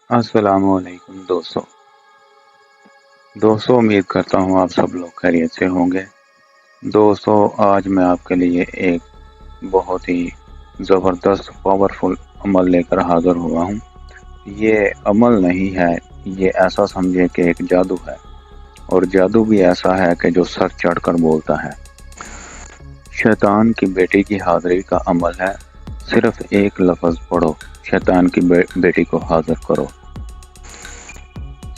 السلام علیکم دوستوں امید کرتا ہوں آپ سب لوگ خیریت سے ہوں گے۔ دوستوں آج میں آپ کے لیے ایک بہت ہی زبردست پاورفل عمل لے کر حاضر ہوا ہوں۔ یہ عمل نہیں ہے، یہ ایسا سمجھے کہ ایک جادو ہے، اور جادو بھی ایسا ہے کہ جو سر چڑھ کر بولتا ہے۔ شیطان کی بیٹی کی حاضری کا عمل ہے۔ صرف ایک لفظ پڑھو، شیطان کی بیٹی کو حاضر کرو۔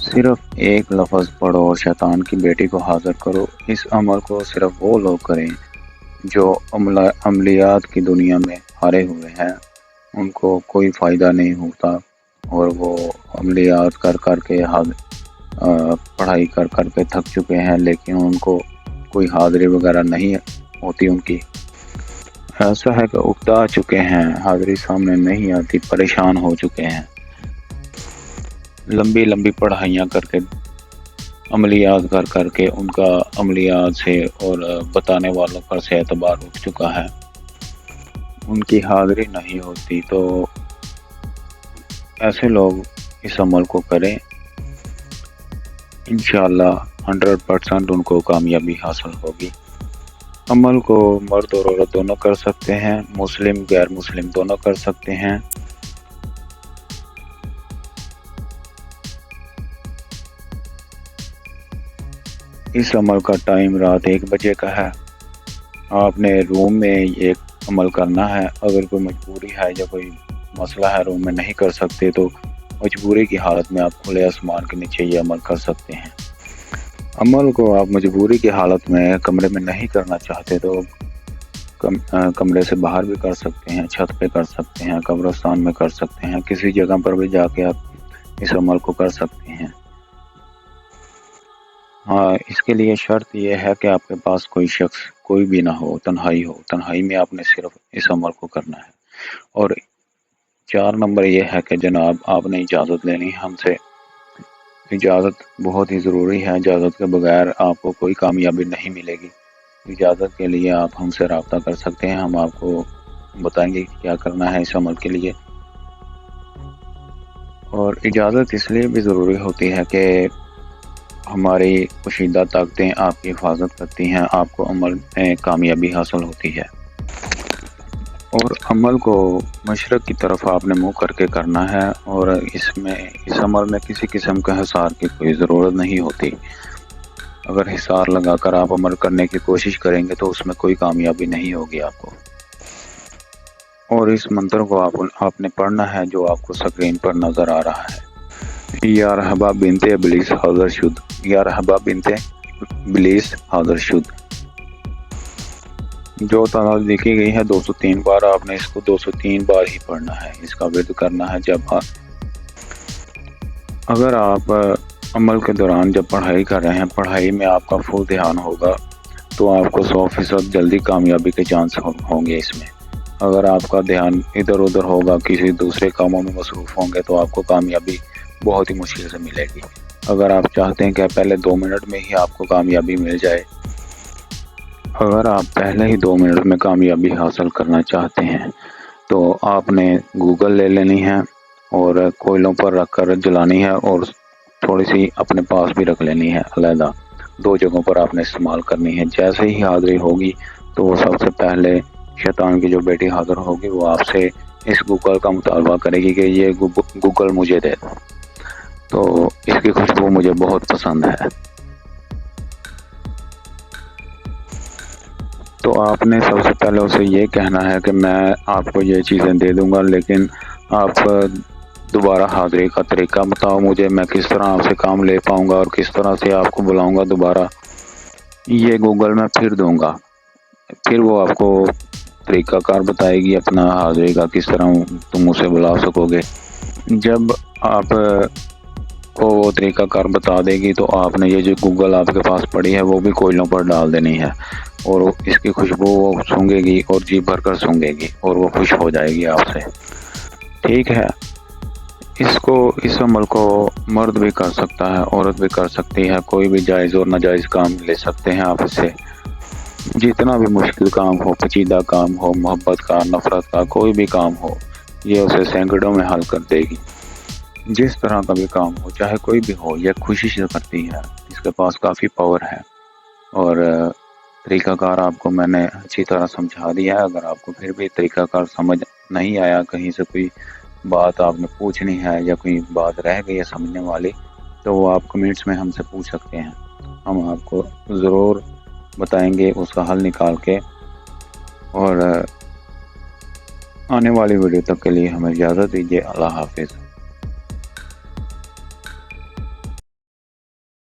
صرف ایک لفظ پڑھو اور شیطان کی بیٹی کو حاضر کرو۔ اس عمل کو صرف وہ لوگ کریں جو عملیات کی دنیا میں ہارے ہوئے ہیں، ان کو کوئی فائدہ نہیں ہوتا، اور وہ عملیات کر کر کے پڑھائی کر کر کے تھک چکے ہیں، لیکن ان کو کوئی حاضری وغیرہ نہیں ہوتی ان کی۔ ایسا ہے کہ اکتا چکے ہیں، حاضری سامنے نہیں آتی، پریشان ہو چکے ہیں، لمبی لمبی پڑھائیاں کر کے، عملیات کر کر کے ان کا عملیات سے اور بتانے والوں پر سے اعتبار اٹھ چکا ہے، ان کی حاضری نہیں ہوتی۔ تو ایسے لوگ اس عمل کو کریں، انشاءاللہ 100% ان کو کامیابی حاصل ہوگی۔ عمل کو مرد اور عورت دونوں کر سکتے ہیں، مسلم غیر مسلم دونوں کر سکتے ہیں۔ اس عمل کا ٹائم رات 1 بجے کا ہے۔ آپ نے روم میں یہ عمل کرنا ہے۔ اگر کوئی مجبوری ہے یا کوئی مسئلہ ہے روم میں نہیں کر سکتے، تو مجبوری کی حالت میں آپ کھلے آسمان کے نیچے یہ عمل کر سکتے ہیں۔ عمل کو آپ مجبوری کی حالت میں کمرے میں نہیں کرنا چاہتے تو کمرے سے باہر بھی کر سکتے ہیں، چھت پہ کر سکتے ہیں، قبرستان میں کر سکتے ہیں، کسی جگہ پر بھی جا کے آپ اس عمل کو کر سکتے ہیں۔ ہاں، اس کے لیے شرط یہ ہے کہ آپ کے پاس کوئی شخص کوئی بھی نہ ہو، تنہائی ہو۔ تنہائی میں آپ نے صرف اس عمل کو کرنا ہے۔ اور 4 نمبر یہ ہے کہ جناب آپ نے اجازت لینی ہے ہم سے۔ اجازت بہت ہی ضروری ہے، اجازت کے بغیر آپ کو کوئی کامیابی نہیں ملے گی۔ اجازت کے لیے آپ ہم سے رابطہ کر سکتے ہیں، ہم آپ کو بتائیں گے کیا کرنا ہے اس عمل کے لیے۔ اور اجازت اس لیے بھی ضروری ہوتی ہے کہ ہماری پوشیدہ طاقتیں آپ کی حفاظت کرتی ہیں، آپ کو عمل میں کامیابی حاصل ہوتی ہے۔ اور عمل کو مشرق کی طرف آپ نے منہ کر کے کرنا ہے، اور اس عمل میں کسی قسم کا حصار کی کوئی ضرورت نہیں ہوتی۔ اگر حصار لگا کر آپ عمل کرنے کی کوشش کریں گے تو اس میں کوئی کامیابی نہیں ہوگی آپ کو۔ اور اس منتر کو آپ نے پڑھنا ہے جو آپ کو سکرین پر نظر آ رہا ہے۔ یا رہبہ بنت ابلیس حاضر شد، یا رہبہ بنت ابلیس حاضر شد، جو تعداد لکھی گئی ہے 203 بار۔ آپ نے اس کو 203 بار ہی پڑھنا ہے، اس کا ورد کرنا ہے۔ اگر آپ عمل کے دوران جب پڑھائی کر رہے ہیں، پڑھائی میں آپ کا فل دھیان ہوگا تو آپ کو 100% جلدی کامیابی کے چانس ہوں گے اس میں۔ اگر آپ کا دھیان ادھر ادھر ہوگا، کسی دوسرے کاموں میں مصروف ہوں گے، تو آپ کو کامیابی بہت ہی مشکل سے ملے گی۔ اگر آپ چاہتے ہیں کہ پہلے 2 منٹ میں ہی آپ کو کامیابی مل جائے، اگر آپ پہلے ہی 2 منٹ میں کامیابی حاصل کرنا چاہتے ہیں، تو آپ نے گوگل لے لینی ہے اور کوئلوں پر رکھ کر جلانی ہے، اور تھوڑی سی اپنے پاس بھی رکھ لینی ہے علیحدہ۔ 2 جگہوں پر آپ نے استعمال کرنی ہے۔ جیسے ہی حاضری ہوگی تو وہ سب سے پہلے شیطان کی جو بیٹی حاضر ہوگی وہ آپ سے اس گوگل کا مطالبہ کرے گی کہ یہ گوگل مجھے دے دو، تو اس کی خوشبو مجھے بہت پسند ہے۔ تو آپ نے سب سے پہلے اسے یہ کہنا ہے کہ میں آپ کو یہ چیزیں دے دوں گا، لیکن آپ دوبارہ حاضری کا طریقہ بتاؤ مجھے، میں کس طرح آپ سے کام لے پاؤں گا اور کس طرح سے آپ کو بلاؤں گا دوبارہ۔ یہ گوگل میں پھر دوں گا، پھر وہ آپ کو طریقہ کار بتائے گی اپنا حاضری کا، کس طرح تم اسے بلا سکو گے۔ جب آپ کو وہ طریقہ کار بتا دے گی تو آپ نے یہ جو گوگل آپ کے پاس پڑی ہے وہ بھی کوئلوں پر ڈال دینی ہے، اور اس کی خوشبو وہ سونگے گی اور جی بھر کر سونگے گی، اور وہ خوش ہو جائے گی آپ سے۔ ٹھیک ہے، اس عمل کو مرد بھی کر سکتا ہے، عورت بھی کر سکتی ہے، کوئی بھی جائز اور ناجائز کام لے سکتے ہیں آپ سے۔ جتنا بھی مشکل کام ہو، پیچیدہ کام ہو، محبت کا، نفرت کا، کوئی بھی کام ہو، یہ اسے سینکڑوں میں حل کر دے گی۔ جس طرح کا بھی کام ہو، چاہے کوئی بھی ہو، یہ خوشی سے کرتی ہے، اس کے پاس کافی پاور ہے۔ اور طریقہ کار آپ کو میں نے اچھی طرح سمجھا دیا ہے۔ اگر آپ کو پھر بھی طریقہ کار سمجھ نہیں آیا، کہیں سے کوئی بات آپ نے پوچھنی ہے یا کوئی بات رہ گئی ہے سمجھنے والی، تو وہ آپ کمنٹس میں ہم سے پوچھ سکتے ہیں، ہم آپ کو ضرور بتائیں گے اس کا حل نکال کے۔ اور آنے والی ویڈیو تک کے لیے ہمیں اجازت دیجیے۔ اللہ حافظ۔